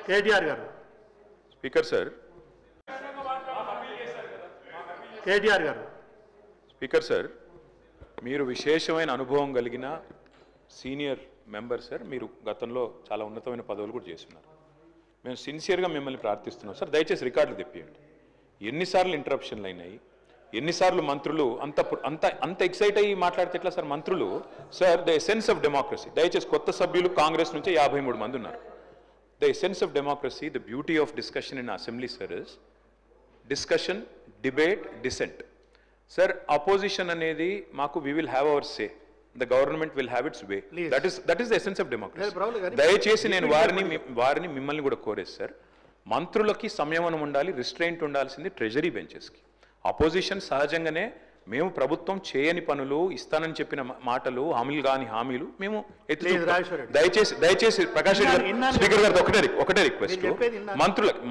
కేటీఆర్ గారు. Speaker sir. KTR గారు. Speaker sir, మీరు విశేషమైన అనుభవం కలిగిన సీనియర్ మెంబర్ సార్. మీరు గతంలో చాలా ఉన్నతమైన పదవులు కూడా చేస్తున్నారు. మేము సిన్సియర్గా మిమ్మల్ని ప్రార్థిస్తున్నాం సార్, దయచేసి రికార్డులు తెప్పియండి. ఎన్నిసార్లు ఇంటరప్షన్లు అయినాయి, ఎన్నిసార్లు మంత్రులు అంత అంత అంత ఎక్సైట్ అయ్యి మాట్లాడితే ఎట్లా సార్? మంత్రులు sir, the essence of democracy. దయచేసి కొత్త సభ్యులు కాంగ్రెస్ నుంచి 53 మంది ఉన్నారు. The essence of democracy, the beauty of discussion in assembly sir is discussion, debate, dissent. Sir, opposition అనేది మాకు we will have our say, the government will have its way. That is the essence of democracy. దయచేసి నేను వారిని మిమ్మల్ని కూడా కోరేది sir, మంత్రులకి సంయమనం ఉండాలి, రిస్ట్రెయింట్ ఉండాల్సింది ట్రెజరీ బెంచెస్కి. అపోజిషన్ సహజంగానే మేము ప్రభుత్వం చేయని పనులు, ఇస్తానని చెప్పిన మాటలు, హామీలు కాని హామీలు మేము దయచేసి ప్రకాష్ రెడ్డి గారు, స్పీకర్ గారు ఒకటే రిక్వెస్ట్,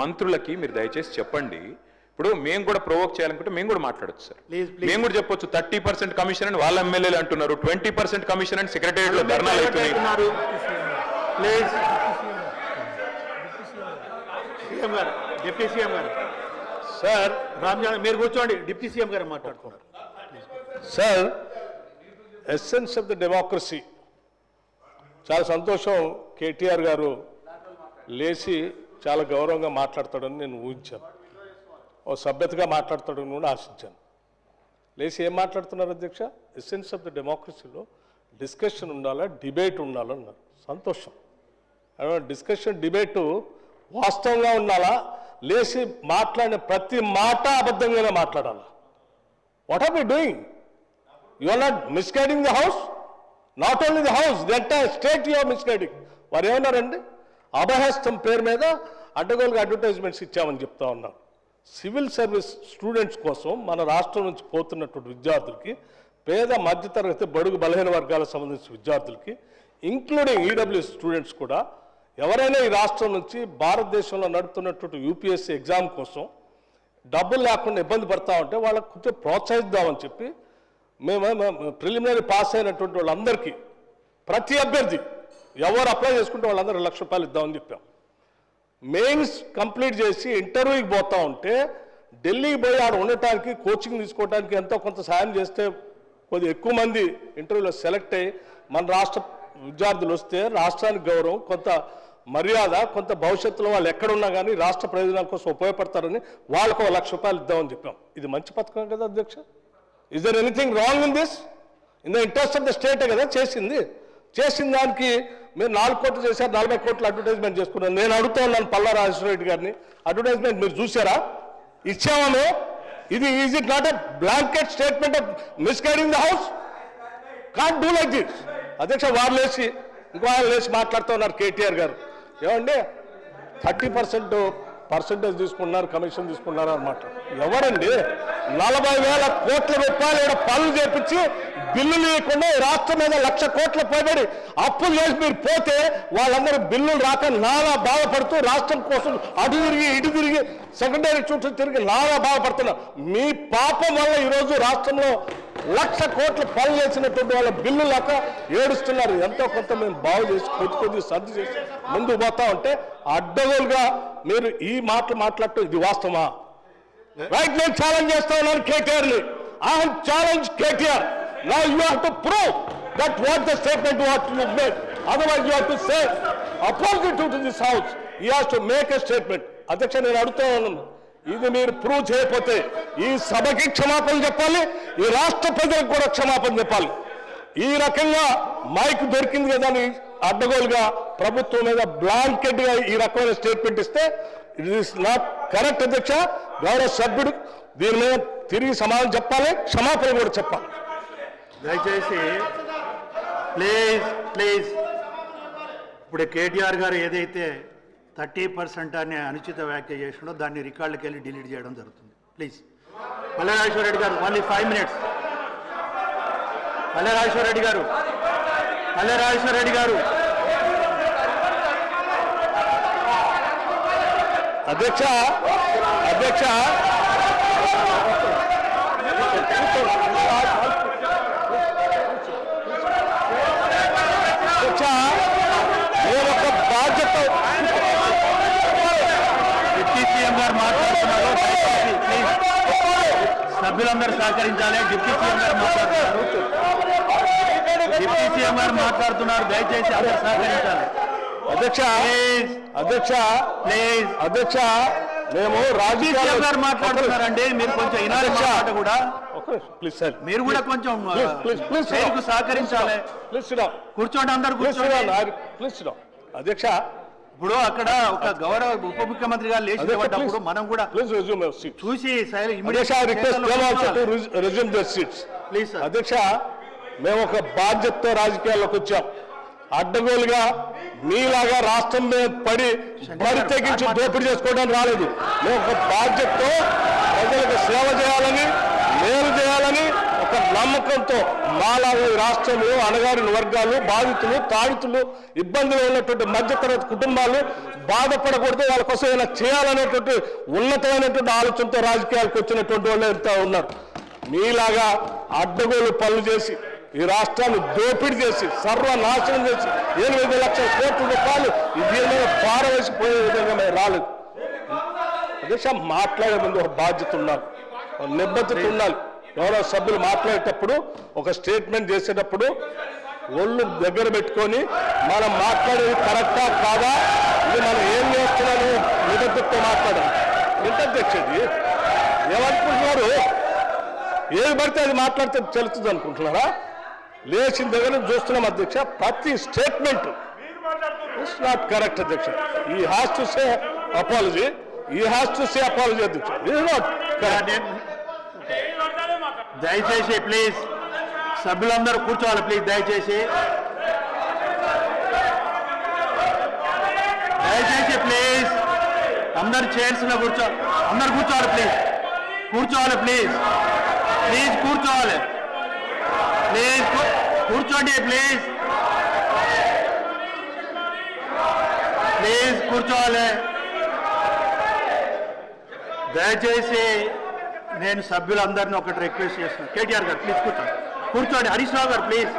మంత్రులకి మీరు దయచేసి చెప్పండి. ఇప్పుడు మేము కూడా ప్రొవోక్ చేయాలనుకుంటే మేము కూడా మాట్లాడచ్చు సార్. మేము కూడా చెప్పొచ్చు 30% కమిషన్ అని వాళ్ళ ఎమ్మెల్యేలు అంటున్నారు, 20% కమిషన్ అని సెక్రటేరియట్ లో ధర్నాలు అవుతున్నాయి. డిప్యూటీ సీఎం గారు సార్, రామ్జాన్ మీరు కూర్చోండి. డిప్యూటీ సీఎం గారు మాట్లాడుతున్నారు sir. Essence of the democracy. చాలా సంతోషం, కేటీఆర్ గారు లేచి చాలా గౌరవంగా మాట్లాడతాడని నేను ఊహించాను, ఓ సభ్యతగా మాట్లాడతాడని కూడా ఆశించాను. లేచి ఏం మాట్లాడుతున్నారు అధ్యక్ష? ఎసెన్స్ ఆఫ్ ద డెమోక్రసీలో డిస్కషన్ ఉండాలా, డిబేట్ ఉండాలన్నారు. సంతోషం. డిస్కషన్, డిబేటు వాస్తవంగా ఉండాలా, లేచి మాట్లాడిన ప్రతి మాట అబద్ధంగానే మాట్లాడాలా? What are we doing? You are not misguiding the house, not only the house, the entire state you are misguiding. వారు ఏమన్నారండి? అభయహస్తం పేరు మీద అడ్డగోలుగా అడ్వర్టైజ్మెంట్స్ ఇచ్చామని చెప్తా ఉన్నారు. సివిల్ సర్వీస్ స్టూడెంట్స్ కోసం మన రాష్ట్రం నుంచి పోతున్నటువంటి విద్యార్థులకి, పేద మధ్యతరగతి బడుగు బలహీన వర్గాలకు సంబంధించిన విద్యార్థులకి, ఇంక్లూడింగ్ ఈడబ్ల్యూఎస్ స్టూడెంట్స్ కూడా, ఎవరైనా ఈ రాష్ట్రం నుంచి భారతదేశంలో నడుపుతున్నటువంటి యూపీఎస్సీ ఎగ్జామ్ కోసం డబ్బులు లేకుండా ఇబ్బంది పడతా ఉంటే వాళ్ళకు కొంచెం ప్రోత్సహిద్దామని చెప్పి మేము ప్రిలిమినరీ పాస్ అయినటువంటి వాళ్ళందరికీ, ప్రతి అభ్యర్థి ఎవరు అప్లై చేసుకుంటే వాళ్ళందరూ ₹1,00,000 ఇద్దామని చెప్పాం. మెయిన్స్ కంప్లీట్ చేసి ఇంటర్వ్యూకి పోతా ఉంటే ఢిల్లీకి పోయి ఆడ ఉండటానికి, కోచింగ్ తీసుకోవడానికి ఎంతో కొంత సాయం చేస్తే కొద్దిగా ఎక్కువ మంది ఇంటర్వ్యూలో సెలెక్ట్ అయ్యి మన రాష్ట్ర విద్యార్థులు వస్తే రాష్ట్రానికి గౌరవం, కొంత మర్యాద, కొంత భవిష్యత్తులో వాళ్ళు ఎక్కడున్నా కానీ రాష్ట్ర ప్రయోజనాల కోసం ఉపయోగపడతారని వాళ్ళకు ₹1,00,000 ఇద్దామని చెప్పాం. ఇది మంచి పథకం కదా అధ్యక్ష? Is there anything wrong in this? In the interest of the స్టేటే కదా చేసింది. చేసిన దానికి మీరు 4 కోట్లు చేశారు, 40 కోట్లు అడ్వర్టైజ్మెంట్ చేసుకున్నారు. నేను అడుగుతా ఉన్నాను పల్లా రాజేశ్వరరెడ్డి గారిని, అడ్వర్టైజ్మెంట్ మీరు చూసారా? ఇచ్చామో? ఇది is it not a blanket statement of misguiding the house? Can't do like this. అధ్యక్ష, వారు లేచి ఇంకో ఆయన లేచి మాట్లాడుతూ ఉన్నారు కేటీఆర్ గారు. ఏమండి 30% తీసుకున్నారు, కమిషన్ తీసుకున్నారు అన్నమాట. ఎవరండి 40,000 కోట్ల రూపాయలు పనులు చేపించి బిల్లులు ఇవ్వకుండా రాష్ట్రం మీద 1,00,000 కోట్ల పైబడి అప్పులు చేసి మీరు పోతే వాళ్ళందరూ బిల్లులు రాక నానా బాధపడుతూ రాష్ట్రం కోసం అటు తిరిగి ఇటు తిరిగి సెకండరీ చుట్టూ తిరిగి నానా బాధపడుతున్నారు. మీ పాపం వల్ల ఈరోజు రాష్ట్రంలో 1,00,000 కోట్ల పనులు చేసినటువంటి వాళ్ళ బిల్లు లేక ఏడుస్తున్నారు. ఎంతో కొంత మేము బాగు చేసి కొద్ది సర్ది చేసి ముందుకు పోతా ఉంటే అడ్డగోలుగా మీరు ఈ మాటలు మాట్లాడటం ఇది వాస్తవమా? రైట్, నేను ఛాలెంజ్ చేస్తా ఉన్నాను కేటీఆర్ని. I have challenge KTR. Now you have to prove that what the statement what you made. Otherwise you have to say opposite to this house. He has to make a statement. అధ్యక్ష, నేను అడుగుతా ఉన్నాను, ఇది మీరు prove చేయకపోతే ఈ సభకి క్షమాపణ చెప్పాలి, ఈ రాష్ట్ర ప్రజలకు కూడా క్షమాపణ చెప్పాలి. ఈ రకంగా మైక్ దొరికింది కదా అని అడ్డగోలుగా ప్రభుత్వం మీద బ్లాంకెట్ గా ఈ రకమైన స్టేట్మెంట్ ఇస్తే ఇట్ ఈస్ నాట్ కరెక్ట్ అధ్యక్ష. గౌరవ సభ్యుడు దీని మీద తిరిగి సమాధానం చెప్పాలి, క్షమాపణ కూడా చెప్పాలి. దయచేసి ప్లీజ్ ఇప్పుడు కేటీఆర్ గారు ఏదైతే 30% అని అనుచిత వ్యాఖ్య చేసిండో దాన్ని రికార్డులకు వెళ్ళి డిలీట్ చేయడం జరుగుతుంది. ప్లీజ్. పల్లె రాజేశ్వరరెడ్డి గారు, ఓన్లీ 5 minutes. పల్లె రాజేశ్వరరెడ్డి గారు, అధ్యక్ష నేను ఒక బాధ్యత మాట్లాడుతున్నారు ప్లీజ్ సభ్యులందరూ సహకరించాలి. డిప్యూటీ సీఎం గారు మాట్లాడుతున్నారు. డిప్యూటీ సీఎం గారు మాట్లాడుతున్నారు. దయచేసి అందరూ సహకరించాలి. అధ్యక్ష మేము రాజకీయ గారు మాట్లాడుతున్నారండి. మీరు కొంచెం వినాలి మాట కూడా. ప్లీజ్ సార్, మీరు కూడా కొంచెం చైర్కు సహకరించాలి. కూర్చోండి, అందరు కూర్చోండి. ప్లీజ్ అధ్యక్ష, ఇప్పుడు అక్కడ ఒక గౌరవ ఉప ముఖ్యమంత్రి గారు లేచి నిలబడ్డప్పుడు మనం కూడా చూసి ప్లీజ్ అధ్యక్ష, మేము ఒక బాధ్యతతో రాజకీయాల్లోకి వచ్చాం. అడ్డగోలుగా మీలాగా రాష్ట్రం మీద పడి బరి తెగించి దోపిడీ చేసుకోవడానికి రాలేదు. మేము ఒక బాధ్యతతో ప్రజలకు సేవ చేయాలని, మేలు చేయాలని ఒక నమ్మకంతో మాలాగా ఈ రాష్ట్రంలో అణగారిన వర్గాలు, బాధితులు, తాడితులు, ఇబ్బందులు ఉన్నటువంటి మధ్యతరగతి కుటుంబాలు బాధపడకూడదు, వాళ్ళ కోసం ఏమైనా చేయాలనేటువంటి ఉన్నతమైనటువంటి ఆలోచనతో రాజకీయాలకు వచ్చినటువంటి వాళ్ళు ఎంత ఉన్నారు. మీలాగా అడ్డగోలు పనులు చేసి ఈ రాష్ట్రాన్ని దోపిడీ చేసి సర్వనాశనం చేసి 8 లక్షల కోట్ల రూపాయలు దీని మీద పారవేసిపోయే విధంగా మేము రాలేదు. అధ్యక్ష, మాట్లాడే ముందు ఒక బాధ్యత ఉండాలి, నిబద్ధత ఉండాలి. గౌరవ సభ్యులు మాట్లాడేటప్పుడు ఒక స్టేట్మెంట్ చేసేటప్పుడు ఒళ్ళు దగ్గర పెట్టుకొని మనం మాట్లాడేది కరెక్టా కాదా, ఇది మనం ఏం చేస్తున్నాము నిబద్ధతతో మాట్లాడాలి. ఎంత అధ్యక్షది ఏమనుకుంటున్నారు? ఏది పడితే అది మాట్లాడితే తెలుస్తుంది అనుకుంటున్నారా? లేచిన దగ్గర చూస్తున్నాం అధ్యక్ష. ప్రతి స్టేట్మెంట్ ఇట్స్ నాట్ కరెక్ట్ అధ్యక్ష. ఈ హ్యాస్ టు సే అపాలజీ, అధ్యక్ష. It's not correct. దయచేసి ప్లీజ్ సభ్యులందరూ కూర్చోవాలి. ప్లీజ్ దయచేసి ప్లీజ్ అందరు చైర్స్ లో కూర్చోవాలి. అందరు కూర్చోవాలి. ప్లీజ్ కూర్చోవాలి. ప్లీజ్ కూర్చోవాలి. కూర్చోండి. ప్లీజ్ కూర్చోవాలి. దయచేసి నేను సభ్యులందరినీ ఒకటి రిక్వెస్ట్ చేస్తున్నాను. కేటీఆర్ గారు ప్లీజ్ కూర్చోండి. హరీష్ రావు గారు ప్లీజ్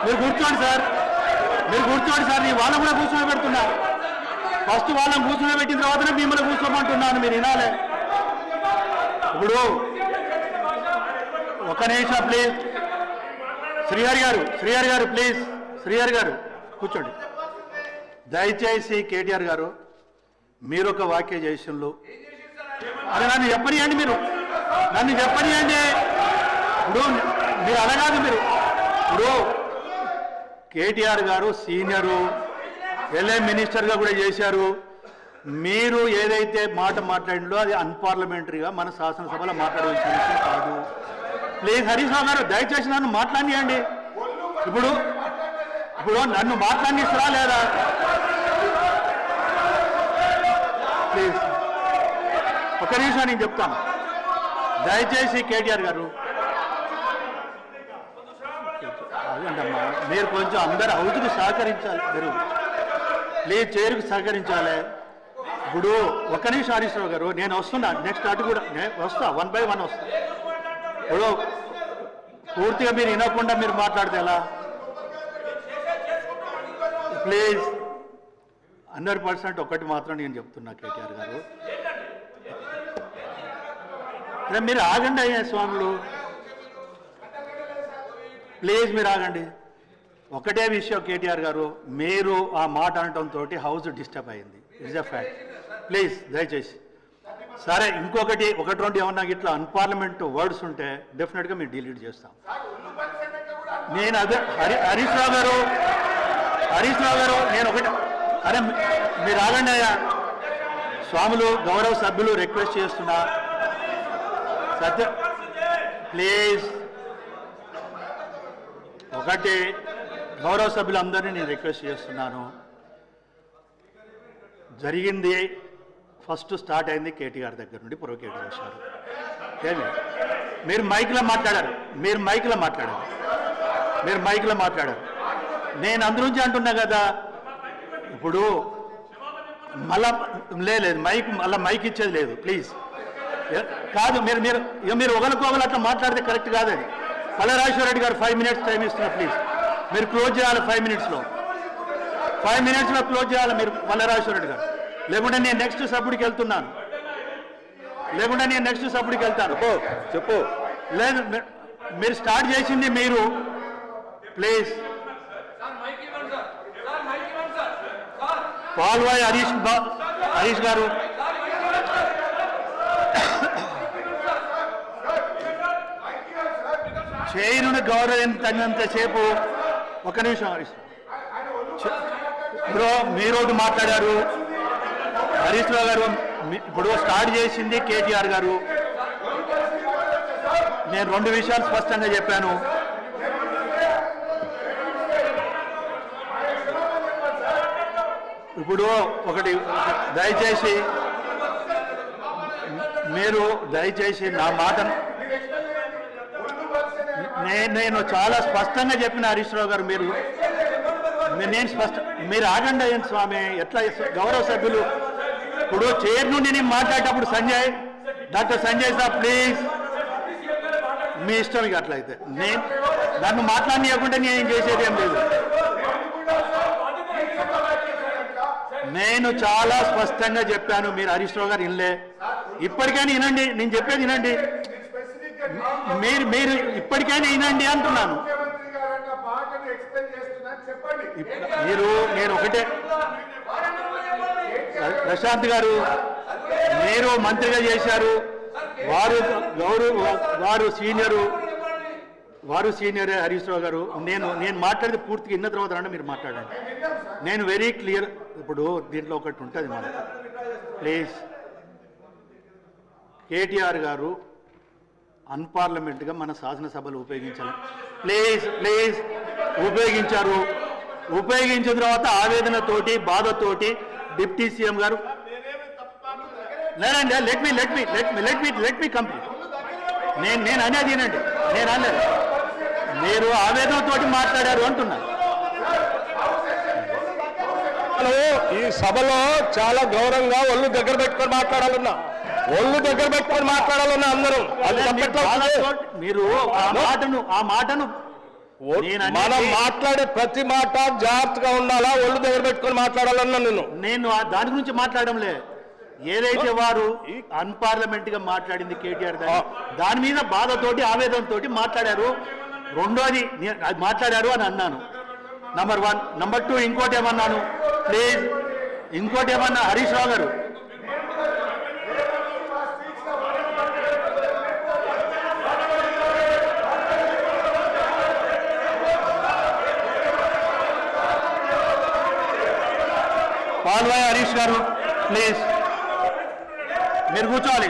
మీరు కూర్చోండి సార్. నేను వాళ్ళని కూడా కూర్చోబెడుతున్నా. ఫస్ట్ వాళ్ళని కూర్చోబెట్టిన తర్వాతనే మిమ్మల్ని కూర్చోమంటున్నాను. మీరు వినాలి. ఇప్పుడు ఒక నిమిషం ప్లీజ్. శ్రీహరి గారు ప్లీజ్. శ్రీహరి గారు కూర్చోండి. దయచేసి కేటీఆర్ గారు మీరు ఒక వాక్య చేసినలు అది నన్ను చెప్పనియండి. ఇప్పుడు మీరు అనగాదు. ఇప్పుడు కేటీఆర్ గారు సీనియరు, ఎల్ఏ మినిస్టర్గా కూడా చేశారు. మీరు ఏదైతే మాట మాట్లాడిందో అది అన్పార్లమెంటరీగా మన శాసనసభలో మాట్లాడవలసిన విషయం కాదు. ప్లీజ్ హరీష్ రావు గారు దయచేసి నన్ను మాట్లాడియండి. ఇప్పుడు నన్ను మాట్లాడిస్తారా లేదా? ప్లీజ్ ఒక నిమిషం నేను చెప్తాను. దయచేసి కేటీఆర్ గారు అదేంటమ్మా, మీరు కొంచెం అందరు హౌస్కి సహకరించాలి. మీరు ప్లీజ్ చైర్కి సహకరించాలి. ఇప్పుడు ఒక్క నిమిషం హరీష్ రావు గారు, నేను వస్తున్నా. నెక్స్ట్ అటు కూడా వస్తా, 1 by 1 వస్తా. ఇప్పుడు పూర్తిగా మీరు వినకుండా మీరు మాట్లాడితే ఎలా? ప్లీజ్ 100% ఒకటి మాత్రం నేను చెప్తున్నా కేటీఆర్ గారు, మీరు ఆగండి అయ్యా స్వాములు. ప్లీజ్ మీరు ఆగండి. ఒకటే విషయం కేటీఆర్ గారు, మీరు ఆ మాట అనటంతో హౌస్ డిస్టర్బ్ అయింది. It's a fact. ప్లీజ్ దయచేసి. సరే, ఇంకొకటి 1-2 ఏమన్నా ఇట్లా అన్పార్లమెంట్ వర్డ్స్ ఉంటే డెఫినెట్గా మీరు డిలీట్ చేస్తాం. నేను అదే హరీష్ రావు గారు నేను ఒకటి అరే మీరు ఆగండి అయ్యా స్వాములు, గౌరవ సభ్యులు రిక్వెస్ట్ చేస్తున్నా. సత్య ప్లీజ్ ఒకటి గౌరవ సభ్యులందరినీ నేను రిక్వెస్ట్ చేస్తున్నాను. జరిగింది ఫస్ట్ స్టార్ట్ అయింది కేటీఆర్ దగ్గర నుండి ప్రొవోకేట్ చేశారు. ఏమి మీరు మైక్లో మాట్లాడారు. నేను అందునుంచి అంటున్నా కదా. ఇప్పుడు మళ్ళా లేదు మైక్ ఇచ్చేది లేదు. ప్లీజ్ కాదు, మీరు ఒకరికొకరు అట్లా మాట్లాడితే కరెక్ట్ కాదు. అది పల్లెరాజేశ్వర రెడ్డి గారు 5 minutes టైం ఇస్తున్నారు. ప్లీజ్ మీరు క్లోజ్ చేయాలి. 5 minutesలో క్లోజ్ చేయాలి మీరు. పల్లెరాజేశ్వర రెడ్డి గారు లేకుంటే నేను నెక్స్ట్ సభ్యుడికి వెళ్తున్నాను. చెప్పు. లేదు, మీరు స్టార్ట్ చేసింది మీరు. ప్లీజ్. పాల్వాయి హరీష్ గారు, చైరును గౌరవించినంతసేపు. ఒక నిమిషం హరీష్ బ్రో, మీరు మాట్లాడారు. హరీష్ రావు గారు ఇప్పుడు స్టార్ట్ చేసింది కేటీఆర్ గారు. నేను 2 విషయాలు స్పష్టంగా చెప్పాను. ఇప్పుడు ఒకటి, దయచేసి నా మాటను నేను చాలా స్పష్టంగా చెప్పిన హరీష్ రావు గారు. మీరు ఆగండి అయ్యండి స్వామి. ఎట్లా గౌరవ సభ్యులు ఇప్పుడు చైర్ నుండి నేను మాట్లాడేటప్పుడు డాక్టర్ సంజయ్ సార్ ప్లీజ్, మీ ఇష్టం. ఇక అట్లయితే నన్ను మాట్లాడనీయకుంటే నేను చేసేది ఏం లేదు. నేను చాలా స్పష్టంగా చెప్పాను, మీరు హరీష్ రావు గారు వినలే. ఇప్పటికైనా వినండి, నేను చెప్పేది వినండి. మీరు ఇప్పటికైనా వినండి అంటున్నాను. నేను ఒకటే, ప్రశాంత్ గారు మీరు మంత్రిగా చేశారు, వారు సీనియర్ హరీష్ రావు గారు. నేను మాట్లాడితే పూర్తిగా విన్న తర్వాత రండి మీరు మాట్లాడండి. నేను వెరీ క్లియర్. ఇప్పుడు దీంట్లో ఒకటి ఉంటుంది మనకు. ప్లీజ్, కేటీఆర్ గారు అన్పార్లమెంట్గా మన శాసనసభలు ఉపయోగించాలి. ప్లీజ్ ఉపయోగించిన తర్వాత ఆవేదనతోటి బాధతోటి డిప్యూటీ సీఎం గారు, లేదండి, లెట్ మీ కంప్లీట్. నేను అనేది వినండి, నేను అనలేదు. మీరు ఆవేదనతోటి మాట్లాడారు అంటున్నా. ఈ సభలో చాలా గౌరవంగా ఒళ్ళు దగ్గర పెట్టుకొని మాట్లాడాలన్నా అందరూ. అది మీరు ఆ మాటను మనం మాట్లాడే ప్రతి మాట జాగ్రత్తగా ఉండాలా, ఒళ్ళు దగ్గర పెట్టుకొని మాట్లాడాలన్నా. నేను దాని గురించి మాట్లాడడంలే. ఏదైతే వారు అన్పార్లమెంట్ గా మాట్లాడింది కేటీఆర్ దాని మీద బాధతోటి ఆవేదనతోటి మాట్లాడారు. రెండోది మాట్లాడారు అని అన్నాను. నంబర్ 1. నంబర్ 2 ఇంకోటి ఏమన్నాను, ప్లీజ్ ఇంకోటి ఏమన్నా హరీష్ రావు గారు, పాల్వాయి హరీష్ గారు ప్లీజ్ మీరు కూర్చోవాలి.